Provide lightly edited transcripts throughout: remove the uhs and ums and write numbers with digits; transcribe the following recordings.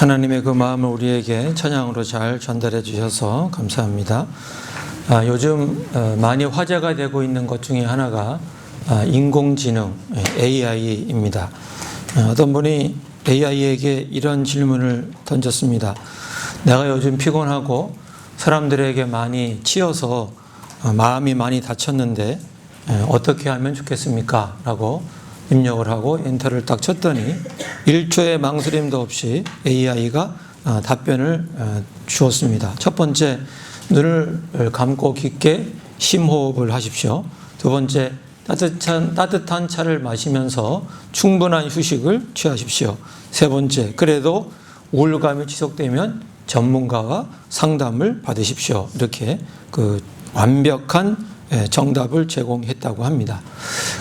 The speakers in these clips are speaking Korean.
하나님의 그 마음을 우리에게 찬양으로 잘 전달해 주셔서 감사합니다. 요즘 많이 화제가 되고 있는 것 중에 하나가 인공지능 AI입니다. 어떤 분이 AI에게 이런 질문을 던졌습니다. 내가 요즘 피곤하고 사람들에게 많이 치여서 마음이 많이 다쳤는데 어떻게 하면 좋겠습니까? 라고 입력을 하고 엔터를 딱 쳤더니 1초의 망설임도 없이 AI가 답변을 주었습니다. 첫 번째, 눈을 감고 깊게 심호흡을 하십시오. 두 번째, 따뜻한 차를 마시면서 충분한 휴식을 취하십시오. 세 번째, 그래도 우울감이 지속되면 전문가와 상담을 받으십시오. 이렇게 그 완벽한 정답을 제공했다고 합니다.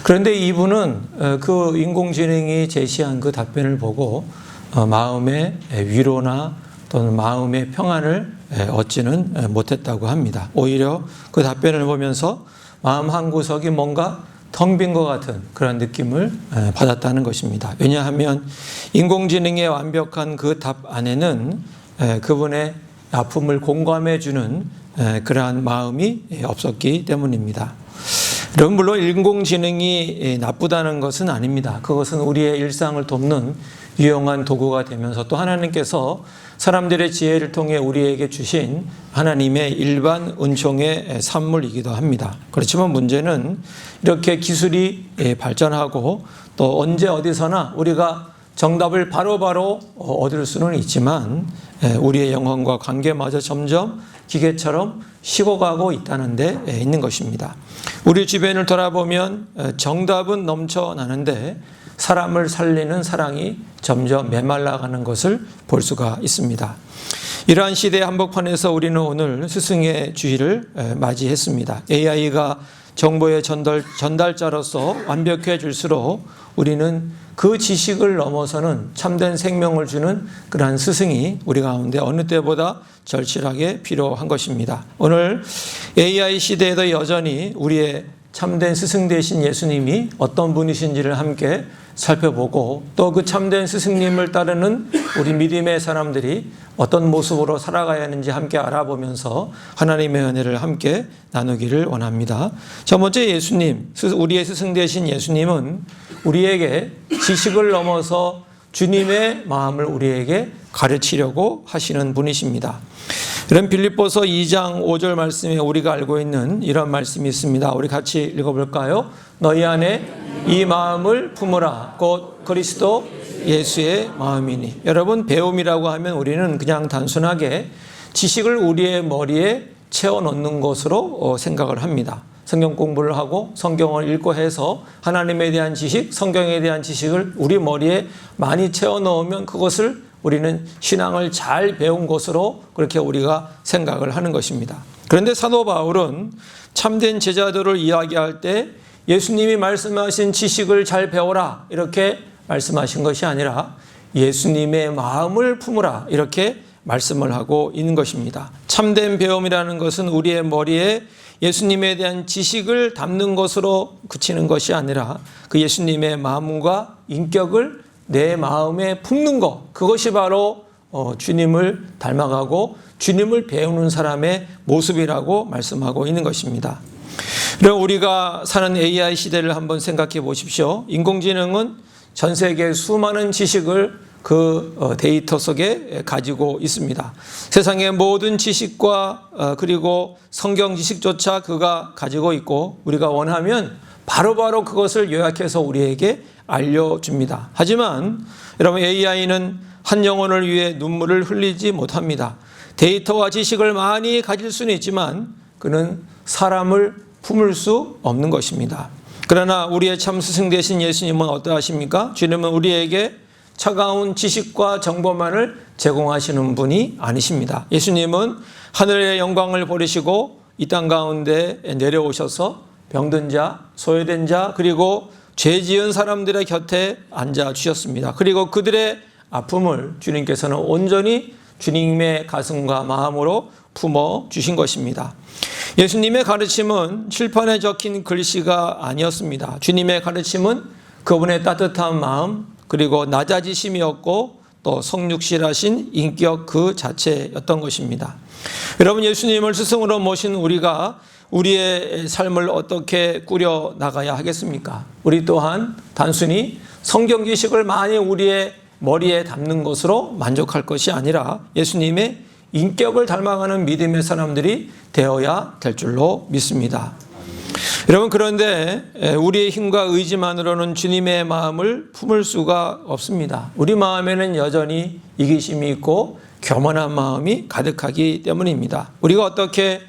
그런데 이분은 그 인공지능이 제시한 그 답변을 보고 마음의 위로나 또는 마음의 평안을 얻지는 못했다고 합니다. 오히려 그 답변을 보면서 마음 한구석이 뭔가 텅 빈 것 같은 그런 느낌을 받았다는 것입니다. 왜냐하면 인공지능의 완벽한 그 답 안에는 그분의 아픔을 공감해주는 그러한 마음이 없었기 때문입니다. 여러분, 물론 인공지능이 나쁘다는 것은 아닙니다. 그것은 우리의 일상을 돕는 유용한 도구가 되면서 또 하나님께서 사람들의 지혜를 통해 우리에게 주신 하나님의 일반 은총의 산물이기도 합니다. 그렇지만 문제는 이렇게 기술이 발전하고 또 언제 어디서나 우리가 정답을 바로바로 얻을 수는 있지만 우리의 영혼과 관계마저 점점 기계처럼 식어가고 있다는 데 있는 것입니다. 우리 주변을 돌아보면 정답은 넘쳐나는데 사람을 살리는 사랑이 점점 메말라가는 것을 볼 수가 있습니다. 이러한 시대의 한복판에서 우리는 오늘 스승의 주일을 맞이했습니다. AI가 정보의 전달자로서 완벽해질수록 우리는 그 지식을 넘어서는 참된 생명을 주는 그러한 스승이 우리 가운데 어느 때보다 절실하게 필요한 것입니다. 오늘 AI 시대에도 여전히 우리의 참된 스승 되신 예수님이 어떤 분이신지를 함께 살펴보고 또 그 참된 스승님을 따르는 우리 믿음의 사람들이 어떤 모습으로 살아가야 하는지 함께 알아보면서 하나님의 은혜를 함께 나누기를 원합니다. 첫 번째, 예수님, 우리의 스승 되신 예수님은 우리에게 지식을 넘어서 주님의 마음을 우리에게 가르치려고 하시는 분이십니다. 이런 빌립보서 2장 5절 말씀에 우리가 알고 있는 이런 말씀이 있습니다. 우리 같이 읽어볼까요? 너희 안에 이 마음을 품으라. 곧 그리스도 예수의 마음이니. 여러분, 배움이라고 하면 우리는 그냥 단순하게 지식을 우리의 머리에 채워넣는 것으로 생각을 합니다. 성경 공부를 하고 성경을 읽고 해서 하나님에 대한 지식, 성경에 대한 지식을 우리 머리에 많이 채워넣으면 그것을 우리는 신앙을 잘 배운 것으로 그렇게 우리가 생각을 하는 것입니다. 그런데 사도 바울은 참된 제자들을 이야기할 때 예수님이 말씀하신 지식을 잘 배워라 이렇게 말씀하신 것이 아니라 예수님의 마음을 품으라 이렇게 말씀을 하고 있는 것입니다. 참된 배움이라는 것은 우리의 머리에 예수님에 대한 지식을 담는 것으로 그치는 것이 아니라 그 예수님의 마음과 인격을 내 마음에 품는 것, 그것이 바로 주님을 닮아가고 주님을 배우는 사람의 모습이라고 말씀하고 있는 것입니다. 그럼 우리가 사는 AI 시대를 한번 생각해 보십시오. 인공지능은 전 세계 수많은 지식을 그 데이터 속에 가지고 있습니다. 세상의 모든 지식과 그리고 성경 지식조차 그가 가지고 있고 우리가 원하면 바로바로 그것을 요약해서 우리에게 알려줍니다. 하지만 여러분, AI는 한 영혼을 위해 눈물을 흘리지 못합니다. 데이터와 지식을 많이 가질 수는 있지만 그는 사람을 품을 수 없는 것입니다. 그러나 우리의 참 스승 되신 예수님은 어떠하십니까? 주님은 우리에게 차가운 지식과 정보만을 제공하시는 분이 아니십니다. 예수님은 하늘의 영광을 버리시고 이 땅 가운데 내려오셔서 병든 자, 소외된 자, 그리고 죄 지은 사람들의 곁에 앉아 주셨습니다. 그리고 그들의 아픔을 주님께서는 온전히 주님의 가슴과 마음으로 품어 주신 것입니다. 예수님의 가르침은 칠판에 적힌 글씨가 아니었습니다. 주님의 가르침은 그분의 따뜻한 마음, 그리고 낮아지심이었고 또 성육실하신 인격 그 자체였던 것입니다. 여러분, 예수님을 스승으로 모신 우리가 우리의 삶을 어떻게 꾸려 나가야 하겠습니까? 우리 또한 단순히 성경 지식을 많이 우리의 머리에 담는 것으로 만족할 것이 아니라 예수님의 인격을 닮아가는 믿음의 사람들이 되어야 될 줄로 믿습니다. 여러분, 그런데 우리의 힘과 의지만으로는 주님의 마음을 품을 수가 없습니다. 우리 마음에는 여전히 이기심이 있고 교만한 마음이 가득하기 때문입니다. 우리가 어떻게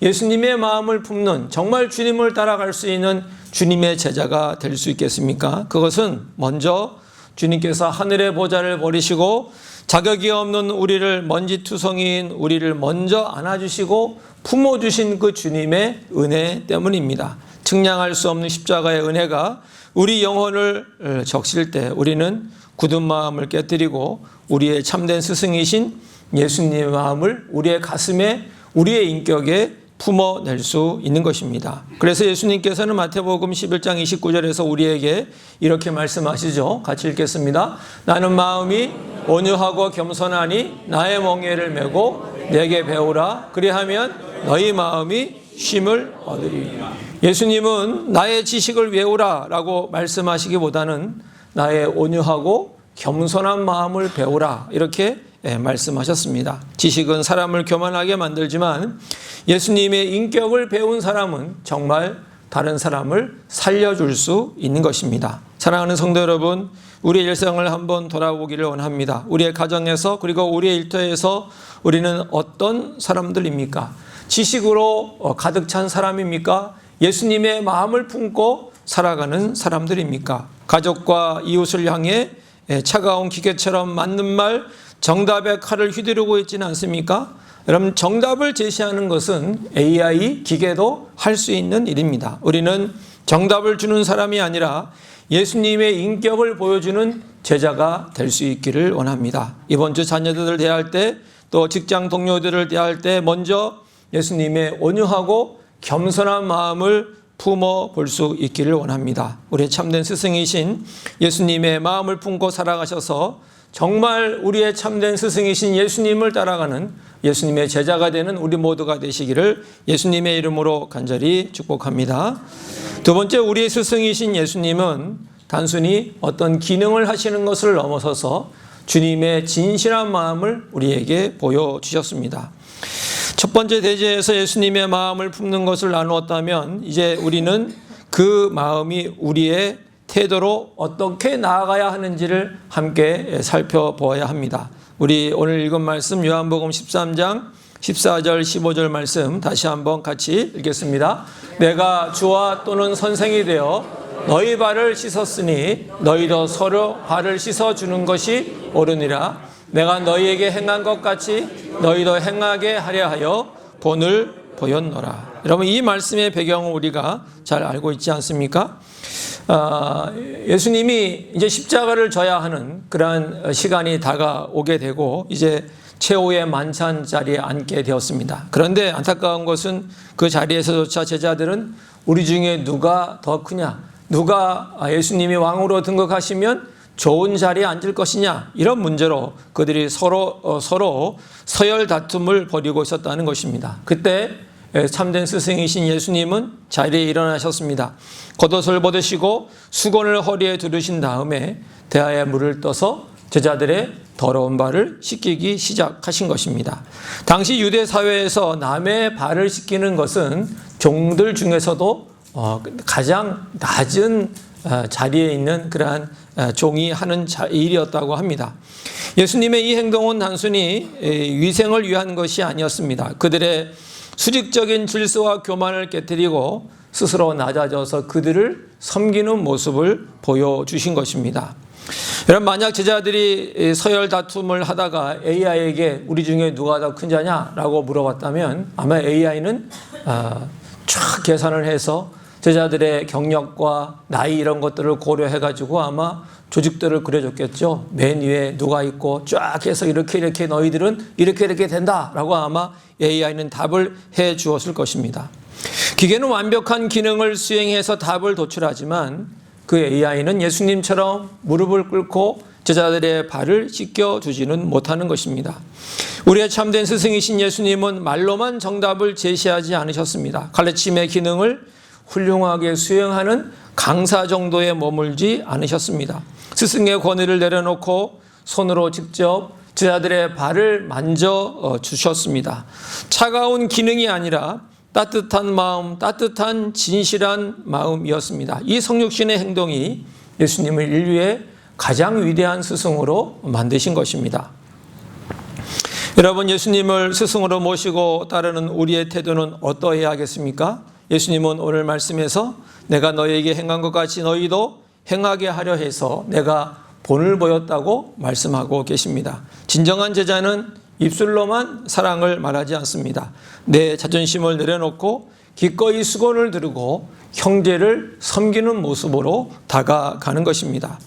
예수님의 마음을 품는, 정말 주님을 따라갈 수 있는 주님의 제자가 될 수 있겠습니까? 그것은 먼저 주님께서 하늘의 보좌를 버리시고 자격이 없는 우리를, 먼지투성이인 우리를 먼저 안아주시고 품어주신 그 주님의 은혜 때문입니다. 측량할 수 없는 십자가의 은혜가 우리 영혼을 적실 때 우리는 굳은 마음을 깨뜨리고 우리의 참된 스승이신 예수님의 마음을 우리의 가슴에, 우리의 인격에 품어낼 수 있는 것입니다. 그래서 예수님께서는 마태복음 11장 29절에서 우리에게 이렇게 말씀하시죠. 같이 읽겠습니다. 나는 마음이 온유하고 겸손하니 나의 멍에를 메고 내게 배우라. 그리하면 너희 마음이 쉼을 얻으리라. 예수님은 나의 지식을 외우라 라고 말씀하시기보다는 나의 온유하고 겸손한 마음을 배우라, 이렇게 말씀하셨습니다. 지식은 사람을 교만하게 만들지만 예수님의 인격을 배운 사람은 정말 다른 사람을 살려줄 수 있는 것입니다. 사랑하는 성도 여러분, 우리의 일상을 한번 돌아보기를 원합니다. 우리의 가정에서, 그리고 우리의 일터에서 우리는 어떤 사람들입니까? 지식으로 가득 찬 사람입니까? 예수님의 마음을 품고 살아가는 사람들입니까? 가족과 이웃을 향해 차가운 기계처럼 맞는 말, 정답의 칼을 휘두르고 있지는 않습니까? 여러분, 정답을 제시하는 것은 AI, 기계도 할 수 있는 일입니다. 우리는 정답을 주는 사람이 아니라 예수님의 인격을 보여주는 제자가 될 수 있기를 원합니다. 이번 주 자녀들을 대할 때, 또 직장 동료들을 대할 때 먼저 예수님의 온유하고 겸손한 마음을 품어 볼 수 있기를 원합니다. 우리의 참된 스승이신 예수님의 마음을 품고 살아가셔서 정말 우리의 참된 스승이신 예수님을 따라가는 예수님의 제자가 되는 우리 모두가 되시기를 예수님의 이름으로 간절히 축복합니다. 두 번째, 우리의 스승이신 예수님은 단순히 어떤 기능을 하시는 것을 넘어서서 주님의 진실한 마음을 우리에게 보여주셨습니다. 첫 번째 대제에서 예수님의 마음을 품는 것을 나누었다면, 이제 우리는 그 마음이 우리의 태도로 어떻게 나아가야 하는지를 함께 살펴보아야 합니다. 우리 오늘 읽은 말씀 요한복음 13장 14절 15절 말씀 다시 한번 같이 읽겠습니다. 내가 주와 또는 선생이 되어 너희 발을 씻었으니 너희도 서로 발을 씻어주는 것이 옳으니라. 내가 너희에게 행한 것 같이 너희도 행하게 하려 하여 본을 보였노라. 여러분, 이 말씀의 배경을 우리가 잘 알고 있지 않습니까? 예수님이 이제 십자가를 져야 하는 그러한 시간이 다가오게 되고 이제 최후의 만찬 자리에 앉게 되었습니다. 그런데 안타까운 것은 그 자리에서조차 제자들은 우리 중에 누가 더 크냐, 누가 예수님이 왕으로 등극하시면 좋은 자리에 앉을 것이냐, 이런 문제로 그들이 서로 서열 다툼을 벌이고 있었다는 것입니다. 그때 참된 스승이신 예수님은 자리에 일어나셨습니다. 겉옷을 벗으시고 수건을 허리에 두르신 다음에 대야에 물을 떠서 제자들의 더러운 발을 씻기기 시작하신 것입니다. 당시 유대 사회에서 남의 발을 씻기는 것은 종들 중에서도 가장 낮은 자리에 있는 그러한 종이 하는 일이었다고 합니다. 예수님의 이 행동은 단순히 위생을 위한 것이 아니었습니다. 그들의 수직적인 질서와 교만을 깨뜨리고 스스로 낮아져서 그들을 섬기는 모습을 보여주신 것입니다. 여러분, 만약 제자들이 서열 다툼을 하다가 AI에게 우리 중에 누가 더 큰 자냐라고 물어봤다면 아마 AI는 쫙 계산을 해서 제자들의 경력과 나이 이런 것들을 고려해가지고 아마 조직들을 그려줬겠죠. 맨 위에 누가 있고 쫙 해서 이렇게 너희들은 이렇게 된다라고 아마 AI는 답을 해 주었을 것입니다. 기계는 완벽한 기능을 수행해서 답을 도출하지만 그 AI는 예수님처럼 무릎을 꿇고 제자들의 발을 씻겨주지는 못하는 것입니다. 우리의 참된 스승이신 예수님은 말로만 정답을 제시하지 않으셨습니다. 가르침의 기능을 훌륭하게 수행하는 강사 정도에 머물지 않으셨습니다. 스승의 권위를 내려놓고 손으로 직접 제자들의 발을 만져 주셨습니다. 차가운 기능이 아니라 따뜻한 마음, 따뜻한 진실한 마음이었습니다. 이 성육신의 행동이 예수님을 인류의 가장 위대한 스승으로 만드신 것입니다. 여러분, 예수님을 스승으로 모시고 따르는 우리의 태도는 어떠해야 하겠습니까? 예수님은 오늘 말씀에서 내가 너희에게 행한 것 같이 너희도 행하게 하려 해서 내가 본을 보였다고 말씀하고 계십니다. 진정한 제자는 입술로만 사랑을 말하지 않습니다. 내 자존심을 내려놓고 기꺼이 수건을 들고 형제를 섬기는 모습으로 다가가는 것입니다.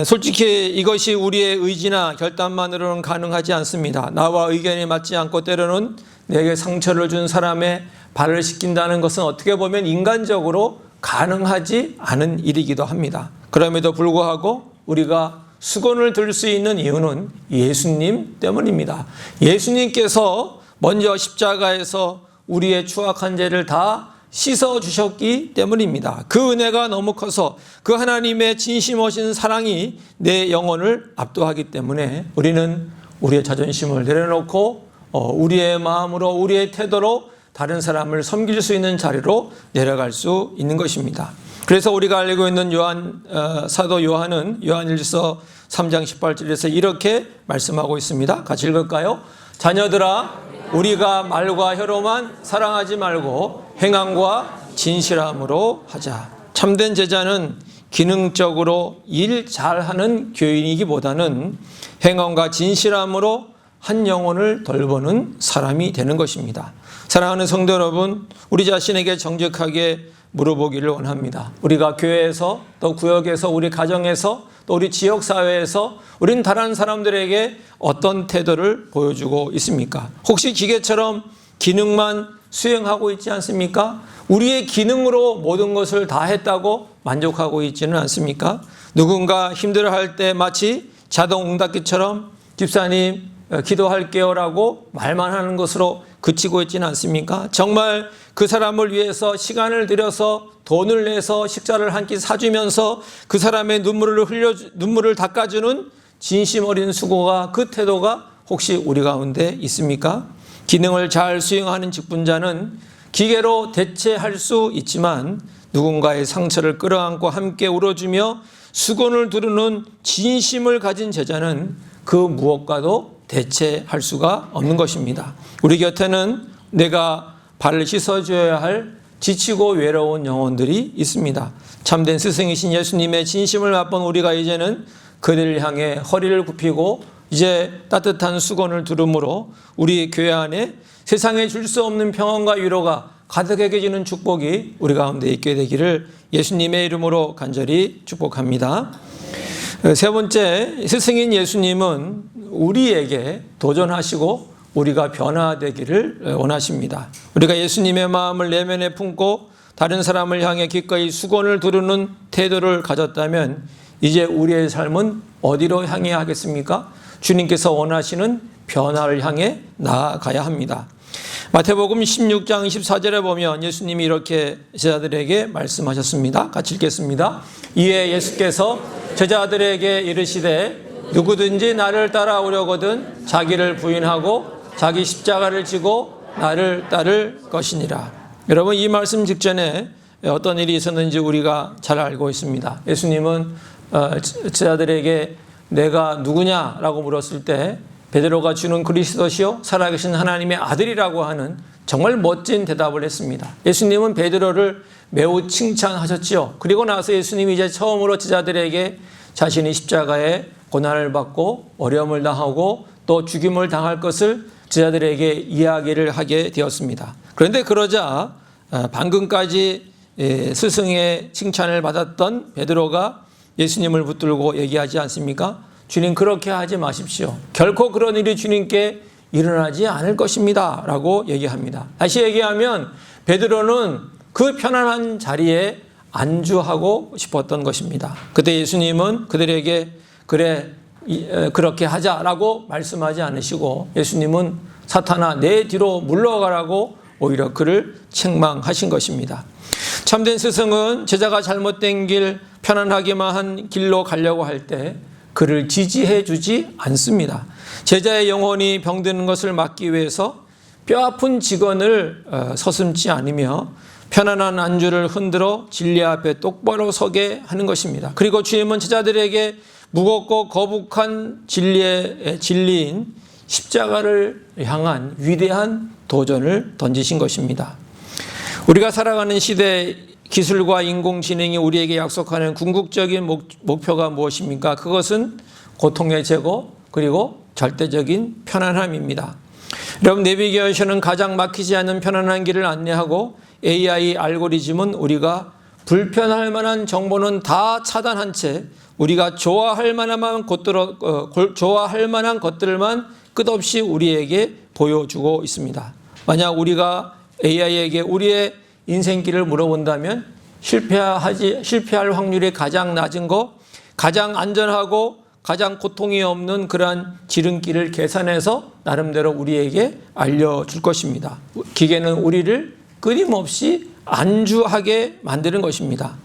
솔직히 이것이 우리의 의지나 결단만으로는 가능하지 않습니다. 나와 의견이 맞지 않고 때로는 내게 상처를 준 사람의 발을 씻긴다는 것은 어떻게 보면 인간적으로 가능하지 않은 일이기도 합니다. 그럼에도 불구하고 우리가 수건을 들 수 있는 이유는 예수님 때문입니다. 예수님께서 먼저 십자가에서 우리의 추악한 죄를 다 씻어주셨기 때문입니다. 그 은혜가 너무 커서 그 하나님의 진심어신 사랑이 내 영혼을 압도하기 때문에 우리는 우리의 자존심을 내려놓고 우리의 마음으로 우리의 태도로 다른 사람을 섬길 수 있는 자리로 내려갈 수 있는 것입니다. 그래서 우리가 알고 있는 사도 요한은 요한일서 3장 18절에서 이렇게 말씀하고 있습니다. 같이 읽을까요? 자녀들아, 우리가 말과 혀로만 사랑하지 말고 행함과 진실함으로 하자. 참된 제자는 기능적으로 일 잘하는 교인이기보다는 행함과 진실함으로 한 영혼을 돌보는 사람이 되는 것입니다. 사랑하는 성도 여러분, 우리 자신에게 정직하게 물어보기를 원합니다. 우리가 교회에서 또 구역에서 우리 가정에서 또 우리 지역사회에서 우리는 다른 사람들에게 어떤 태도를 보여주고 있습니까? 혹시 기계처럼 기능만 수행하고 있지 않습니까? 우리의 기능으로 모든 것을 다 했다고 만족하고 있지는 않습니까? 누군가 힘들어할 때 마치 자동 응답기처럼 집사님 기도할게요 라고 말만 하는 것으로 그치고 있지는 않습니까? 정말 그 사람을 위해서 시간을 들여서 돈을 내서 식사를 한 끼 사주면서 그 사람의 눈물을 닦아주는 진심 어린 수고가, 그 태도가 혹시 우리 가운데 있습니까? 기능을 잘 수행하는 직분자는 기계로 대체할 수 있지만 누군가의 상처를 끌어안고 함께 울어주며 수건을 두르는 진심을 가진 제자는 그 무엇과도 대체할 수가 없는 것입니다. 우리 곁에는 내가 발을 씻어줘야 할 지치고 외로운 영혼들이 있습니다. 참된 스승이신 예수님의 진심을 맛본 우리가 이제는 그들을 향해 허리를 굽히고 이제 따뜻한 수건을 두름으로 우리 교회 안에 세상에 줄 수 없는 평안과 위로가 가득해지는 축복이 우리 가운데 있게 되기를 예수님의 이름으로 간절히 축복합니다. 세 번째, 스승인 예수님은 우리에게 도전하시고 우리가 변화되기를 원하십니다. 우리가 예수님의 마음을 내면에 품고 다른 사람을 향해 기꺼이 수건을 두르는 태도를 가졌다면 이제 우리의 삶은 어디로 향해야 하겠습니까? 주님께서 원하시는 변화를 향해 나아가야 합니다. 마태복음 16장 24절에 보면 예수님이 이렇게 제자들에게 말씀하셨습니다. 같이 읽겠습니다. 이에 예수께서 제자들에게 이르시되 누구든지 나를 따라오려거든 자기를 부인하고 자기 십자가를 지고 나를 따를 것이니라. 여러분, 이 말씀 직전에 어떤 일이 있었는지 우리가 잘 알고 있습니다. 예수님은 제자들에게 내가 누구냐라고 물었을 때 베드로가 주는 그리스도시요 살아계신 하나님의 아들이라고 하는 정말 멋진 대답을 했습니다. 예수님은 베드로를 매우 칭찬하셨지요. 그리고 나서 예수님이 이제 처음으로 제자들에게 자신이 십자가에 고난을 받고 어려움을 당하고 또 죽임을 당할 것을 제자들에게 이야기를 하게 되었습니다. 그런데 그러자 방금까지 스승의 칭찬을 받았던 베드로가 예수님을 붙들고 얘기하지 않습니까? 주님, 그렇게 하지 마십시오. 결코 그런 일이 주님께 일어나지 않을 것입니다 라고 얘기합니다. 다시 얘기하면 베드로는 그 편안한 자리에 안주하고 싶었던 것입니다. 그때 예수님은 그들에게 그래 그렇게 하자라고 말씀하지 않으시고 예수님은 사탄아 내 뒤로 물러가라고 오히려 그를 책망하신 것입니다. 참된 스승은 제자가 잘못된 길, 편안하기만 한 길로 가려고 할 때 그를 지지해 주지 않습니다. 제자의 영혼이 병드는 것을 막기 위해서 뼈아픈 직언을 서슴지 않으며 편안한 안주를 흔들어 진리 앞에 똑바로 서게 하는 것입니다. 그리고 주님은 제자들에게 무겁고 거북한 진리인 십자가를 향한 위대한 도전을 던지신 것입니다. 우리가 살아가는 시대 기술과 인공지능이 우리에게 약속하는 궁극적인 목표가 무엇입니까? 그것은 고통의 제거 그리고 절대적인 편안함입니다. 여러분, 내비게이션은 가장 막히지 않는 편안한 길을 안내하고 AI 알고리즘은 우리가 불편할 만한 정보는 다 차단한 채 우리가 좋아할 만한 것들만 끝없이 우리에게 보여주고 있습니다. 만약 우리가 AI에게 우리의 인생길을 물어본다면 실패할 확률이 가장 낮은 거, 가장 안전하고 가장 고통이 없는 그러한 지름길을 계산해서 나름대로 우리에게 알려줄 것입니다. 기계는 우리를 끊임없이 안주하게 만드는 것입니다.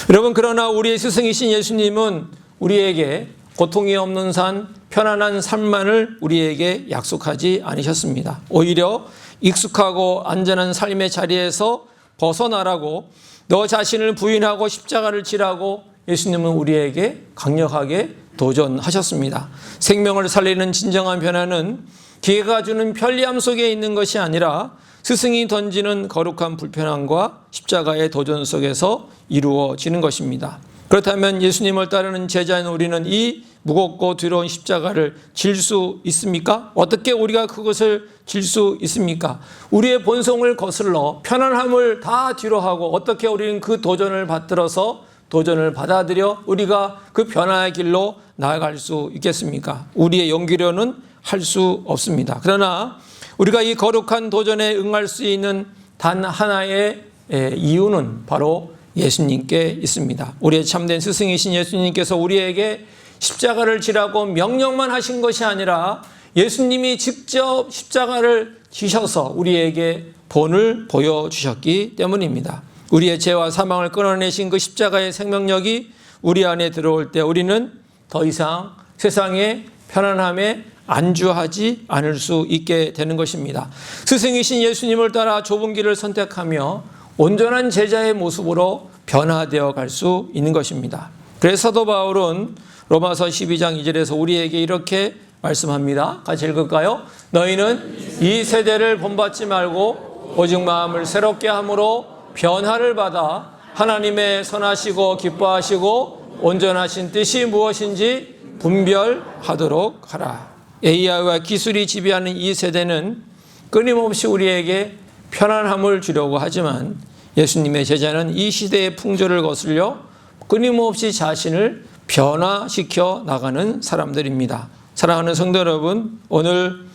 여러분, 그러나 우리의 스승이신 예수님은 우리에게 고통이 없는 산, 편안한 삶만을 우리에게 약속하지 않으셨습니다. 오히려 익숙하고 안전한 삶의 자리에서 벗어나라고, 너 자신을 부인하고 십자가를 지라고 예수님은 우리에게 강력하게 도전하셨습니다. 생명을 살리는 진정한 변화는 기회가 주는 편리함 속에 있는 것이 아니라 스승이 던지는 거룩한 불편함과 십자가의 도전 속에서 이루어지는 것입니다. 그렇다면 예수님을 따르는 제자인 우리는 이 무겁고 두려운 십자가를 질 수 있습니까? 어떻게 우리가 그것을 질 수 있습니까? 우리의 본성을 거슬러 편안함을 다 뒤로 하고 어떻게 우리는 그 도전을 받들어서 도전을 받아들여 우리가 그 변화의 길로 나아갈 수 있겠습니까? 우리의 용기로는 할 수 없습니다. 그러나 우리가 이 거룩한 도전에 응할 수 있는 단 하나의 이유는 바로 예수님께 있습니다. 우리의 참된 스승이신 예수님께서 우리에게 십자가를 지라고 명령만 하신 것이 아니라 예수님이 직접 십자가를 지셔서 우리에게 본을 보여주셨기 때문입니다. 우리의 죄와 사망을 끊어내신 그 십자가의 생명력이 우리 안에 들어올 때 우리는 더 이상 세상의 편안함에 안주하지 않을 수 있게 되는 것입니다. 스승이신 예수님을 따라 좁은 길을 선택하며 온전한 제자의 모습으로 변화되어 갈 수 있는 것입니다. 그래서 사도 바울은 로마서 12장 2절에서 우리에게 이렇게 말씀합니다. 같이 읽을까요? 너희는 이 세대를 본받지 말고 오직 마음을 새롭게 함으로 변화를 받아 하나님의 선하시고 기뻐하시고 온전하신 뜻이 무엇인지 분별하도록 하라. AI와 기술이 지배하는 이 세대는 끊임없이 우리에게 편안함을 주려고 하지만 예수님의 제자는 이 시대의 풍조를 거슬려 끊임없이 자신을 변화시켜 나가는 사람들입니다. 사랑하는 성도 여러분, 오늘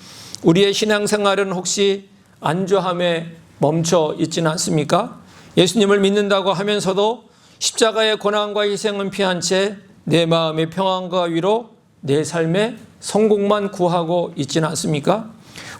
우리의 신앙생활은 혹시 안주함에 멈춰 있지는 않습니까? 예수님을 믿는다고 하면서도 십자가의 고난과 희생은 피한 채 내 마음의 평안과 위로, 내 삶의 성공만 구하고 있지는 않습니까?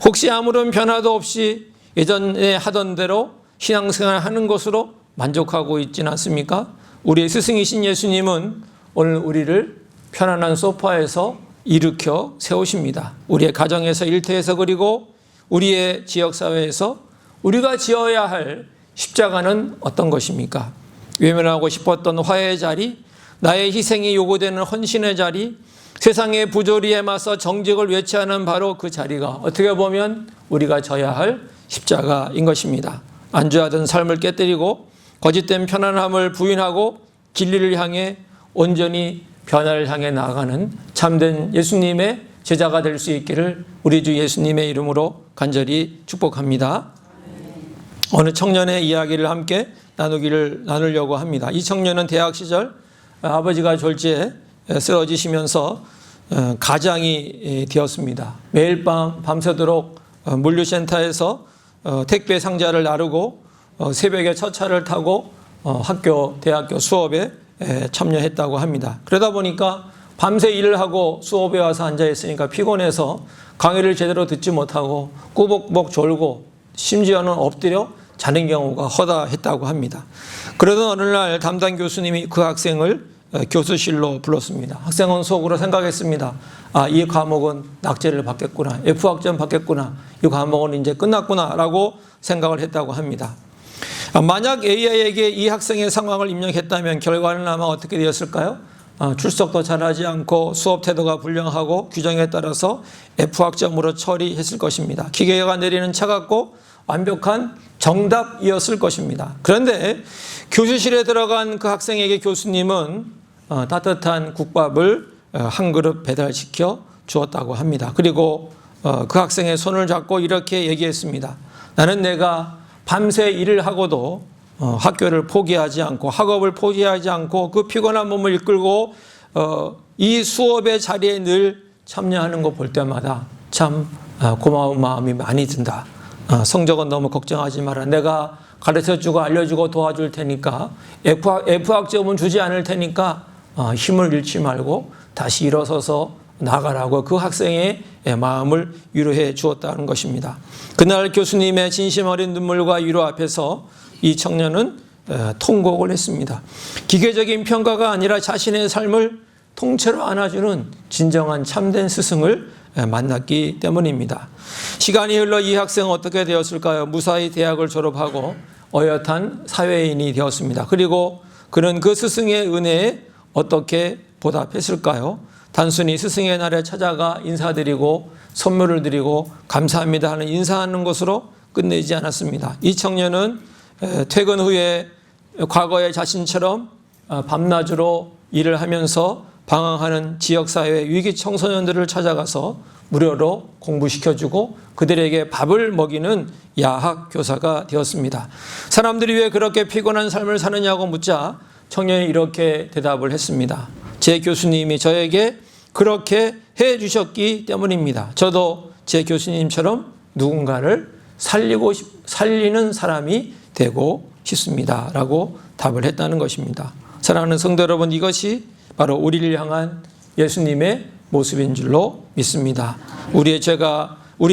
혹시 아무런 변화도 없이 예전에 하던 대로 신앙생활 하는 것으로 만족하고 있지는 않습니까? 우리의 스승이신 예수님은 오늘 우리를 편안한 소파에서 일으켜 세우십니다. 우리의 가정에서, 일터에서, 그리고 우리의 지역사회에서 우리가 지어야 할 십자가는 어떤 것입니까? 외면하고 싶었던 화해의 자리, 나의 희생이 요구되는 헌신의 자리, 세상의 부조리에 맞서 정직을 외치하는 바로 그 자리가 어떻게 보면 우리가 져야 할 십자가인 것입니다. 안주하던 삶을 깨뜨리고 거짓된 편안함을 부인하고 진리를 향해 온전히 변화를 향해 나아가는 참된 예수님의 제자가 될 수 있기를 우리 주 예수님의 이름으로 간절히 축복합니다. 어느 청년의 이야기를 함께 나누려고 합니다. 이 청년은 대학 시절 아버지가 졸지에 쓰러지시면서 가장이 되었습니다. 매일 밤새도록 물류센터에서 택배 상자를 나르고 새벽에 첫차를 타고 대학교 수업에 참여했다고 합니다. 그러다 보니까 밤새 일을 하고 수업에 와서 앉아 있으니까 피곤해서 강의를 제대로 듣지 못하고 꾸벅꾸벅 졸고 심지어는 엎드려 자는 경우가 허다했다고 합니다. 그러던 어느 날 담당 교수님이 그 학생을 교수실로 불렀습니다. 학생은 속으로 생각했습니다. 이 과목은 낙제를 받겠구나. F학점 받겠구나. 이 과목은 이제 끝났구나 라고 생각을 했다고 합니다. 만약 AI에게 이 학생의 상황을 입력했다면 결과는 아마 어떻게 되었을까요? 출석도 잘하지 않고 수업 태도가 불량하고 규정에 따라서 F학점으로 처리했을 것입니다. 기계가 내리는 차갑고 완벽한 정답이었을 것입니다. 그런데 교실에 들어간 그 학생에게 교수님은 따뜻한 국밥을 한 그릇 배달시켜 주었다고 합니다. 그리고 그 학생의 손을 잡고 이렇게 얘기했습니다. 나는 내가 밤새 일을 하고도 학교를 포기하지 않고 학업을 포기하지 않고 그 피곤한 몸을 이끌고 이 수업의 자리에 늘 참여하는 거 볼 때마다 참 고마운 마음이 많이 든다. 성적은 너무 걱정하지 마라. 내가 가르쳐주고 알려주고 도와줄 테니까 F학점은 주지 않을 테니까 힘을 잃지 말고 다시 일어서서 나가라고 그 학생의 마음을 위로해 주었다는 것입니다. 그날 교수님의 진심 어린 눈물과 위로 앞에서 이 청년은 통곡을 했습니다. 기계적인 평가가 아니라 자신의 삶을 통째로 안아주는 진정한 참된 스승을 만났기 때문입니다. 시간이 흘러 이 학생은 어떻게 되었을까요? 무사히 대학을 졸업하고 어엿한 사회인이 되었습니다. 그리고 그는 그 스승의 은혜에 어떻게 보답했을까요? 단순히 스승의 날에 찾아가 인사드리고 선물을 드리고 감사합니다 하는 인사하는 것으로 끝내지 않았습니다. 이 청년은 퇴근 후에 과거의 자신처럼 밤낮으로 일을 하면서 방황하는 지역사회 위기 청소년들을 찾아가서 무료로 공부시켜주고 그들에게 밥을 먹이는 야학 교사가 되었습니다. 사람들이 왜 그렇게 피곤한 삶을 사느냐고 묻자 청년이 이렇게 대답을 했습니다. 제 교수님이 저에게 그렇게 해 주셨기 때문입니다. 저도 제 교수님처럼 누군가를 살리는 사람이 되고 싶습니다. 라고 답을 했다는 것입니다. 사랑하는 성도 여러분, 이것이 바로 우리를 향한 예수님의 모습인 줄로 믿습니다. 우리의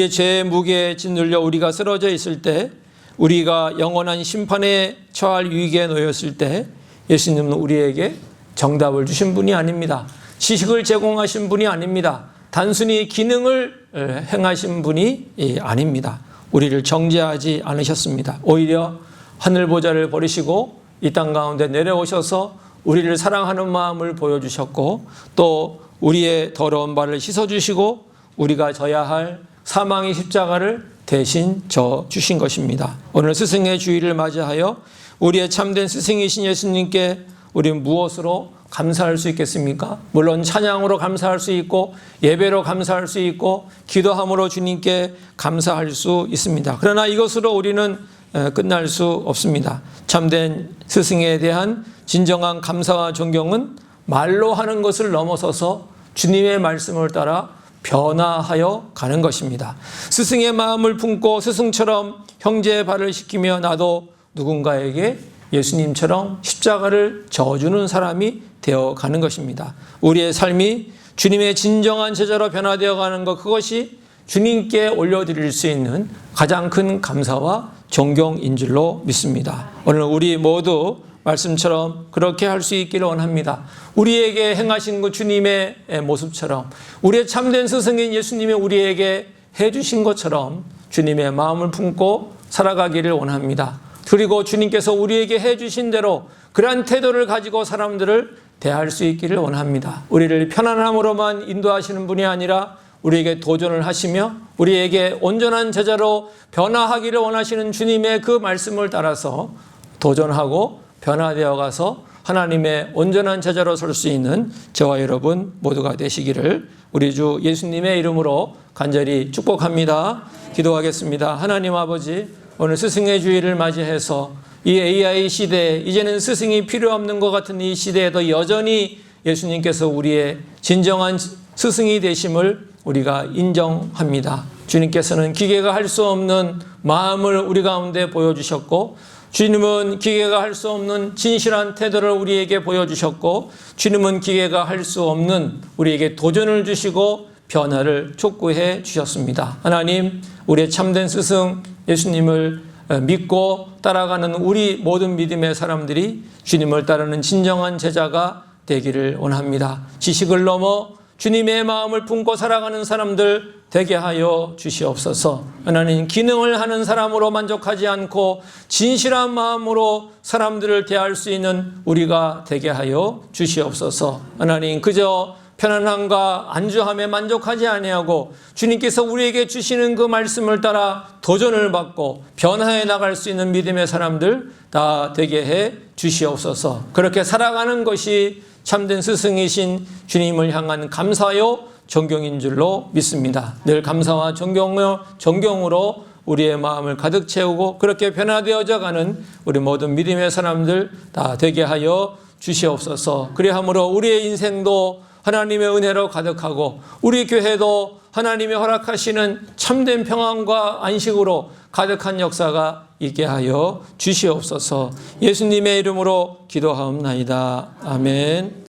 죄의 무게에 짓눌려 우리가 쓰러져 있을 때, 우리가 영원한 심판에 처할 위기에 놓였을 때 예수님은 우리에게 정답을 주신 분이 아닙니다. 지식을 제공하신 분이 아닙니다. 단순히 기능을 행하신 분이 아닙니다. 우리를 정죄하지 않으셨습니다. 오히려 하늘 보좌를 버리시고 이 땅 가운데 내려오셔서 우리를 사랑하는 마음을 보여주셨고 또 우리의 더러운 발을 씻어주시고 우리가 져야 할 사망의 십자가를 대신 져 주신 것입니다. 오늘 스승의 주일을 맞이하여 우리의 참된 스승이신 예수님께 우리는 무엇으로 감사할 수 있겠습니까? 물론 찬양으로 감사할 수 있고 예배로 감사할 수 있고 기도함으로 주님께 감사할 수 있습니다. 그러나 이것으로 우리는 끝날 수 없습니다. 참된 스승에 대한 진정한 감사와 존경은 말로 하는 것을 넘어서서 주님의 말씀을 따라 변화하여 가는 것입니다. 스승의 마음을 품고 스승처럼 형제의 발을 씻기며 나도 누군가에게 예수님처럼 십자가를 져주는 사람이 되어가는 것입니다. 우리의 삶이 주님의 진정한 제자로 변화되어 가는 것, 그것이 주님께 올려드릴 수 있는 가장 큰 감사와 존경인 줄로 믿습니다. 오늘 우리 모두 말씀처럼 그렇게 할 수 있기를 원합니다. 우리에게 행하신 그 주님의 모습처럼 우리의 참된 스승인 예수님이 우리에게 해주신 것처럼 주님의 마음을 품고 살아가기를 원합니다. 그리고 주님께서 우리에게 해주신 대로 그러한 태도를 가지고 사람들을 대할 수 있기를 원합니다. 우리를 편안함으로만 인도하시는 분이 아니라 우리에게 도전을 하시며 우리에게 온전한 제자로 변화하기를 원하시는 주님의 그 말씀을 따라서 도전하고 변화되어 가서 하나님의 온전한 제자로 설 수 있는 저와 여러분 모두가 되시기를 우리 주 예수님의 이름으로 간절히 축복합니다. 기도하겠습니다. 하나님 아버지, 오늘 스승의 주일을 맞이해서 이 AI 시대에 이제는 스승이 필요 없는 것 같은 이 시대에도 여전히 예수님께서 우리의 진정한 스승이 되심을 우리가 인정합니다. 주님께서는 기계가 할 수 없는 마음을 우리 가운데 보여주셨고 주님은 기계가 할 수 없는 진실한 태도를 우리에게 보여주셨고, 주님은 기계가 할 수 없는 우리에게 도전을 주시고 변화를 촉구해 주셨습니다. 하나님, 우리의 참된 스승 예수님을 믿고 따라가는 우리 모든 믿음의 사람들이 주님을 따르는 진정한 제자가 되기를 원합니다. 지식을 넘어 주님의 마음을 품고 살아가는 사람들 되게 하여 주시옵소서. 하나님, 기능을 하는 사람으로 만족하지 않고 진실한 마음으로 사람들을 대할 수 있는 우리가 되게 하여 주시옵소서. 하나님, 그저 편안함과 안주함에 만족하지 아니하고 주님께서 우리에게 주시는 그 말씀을 따라 도전을 받고 변화해 나갈 수 있는 믿음의 사람들 다 되게 해 주시옵소서. 그렇게 살아가는 것이 참된 스승이신 주님을 향한 감사요 존경인 줄로 믿습니다. 늘 감사와 존경으로 우리의 마음을 가득 채우고 그렇게 변화되어져 가는 우리 모든 믿음의 사람들 다 되게 하여 주시옵소서. 그리함으로 우리의 인생도 하나님의 은혜로 가득하고 우리 교회도 하나님이 허락하시는 참된 평안과 안식으로 가득한 역사가 있게 하여 주시옵소서. 예수님의 이름으로 기도하옵나이다. 아멘.